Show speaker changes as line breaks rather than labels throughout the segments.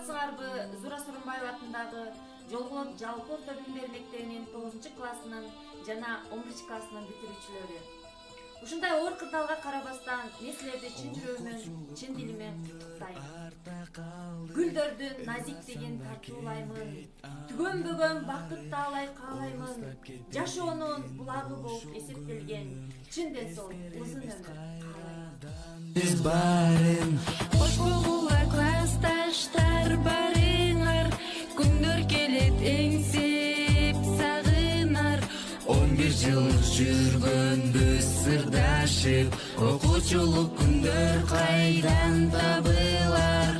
саламатсыңарбы? Зура Сооронбаева атындагы Жолгон жалпы орто билим берүү мектебинин 9-классынын жана 11-классынын бүтүрүүчүлөрү. Ушундай оор кырдаалга карабастан мен силерди чын жүрөгүмөн, чын дилимен куттуктайм. Гүлдөрдүн назиктигин тартуулаймын, түгөнбөгөн бакыт таалай каалаймын. Жашоонун булагы болуп эсептелген чын денсол узун өмүр каалайм.
Биз барын кош болгула классташтар барыңар, күндөр келет эңсеп сагынар. 11 жыл жүргөнбүз сырдашып, окуучулук күндөр кайдан табылар?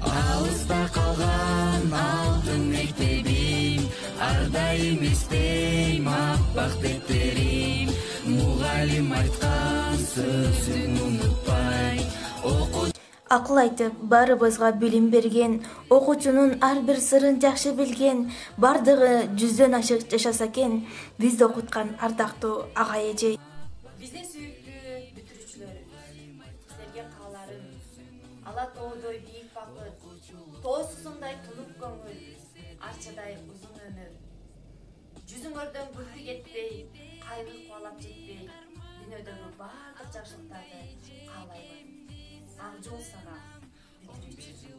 Алыста калган алтын мектебим, ар дайым эстейм аппак деттерим. Мугалим айткан сөзүн унутпай,
Акыл айтып, баарыбызга билим берген, окуучунун ар бир сырын жакшы билген, бардыгы 100дөн ашык жашаса экен, бизди окуткан ардактуу ага эже.
Биздин сүйүктүү бүтүрүүчүлөрүбүз, силерге кааларым ала тоодой бийик бакыт, тоосузундай тунук көңүл, арчадай узун өмүр. Жүзүңөрдөн күлкү кетпей, кайгы кубалап жетпей, дүйнөдөгү баардык жакшылыктарды каалайбын. Ак жол сага бүтүрүүчү.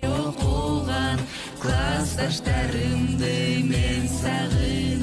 окуган классташтарымды мен сагынам.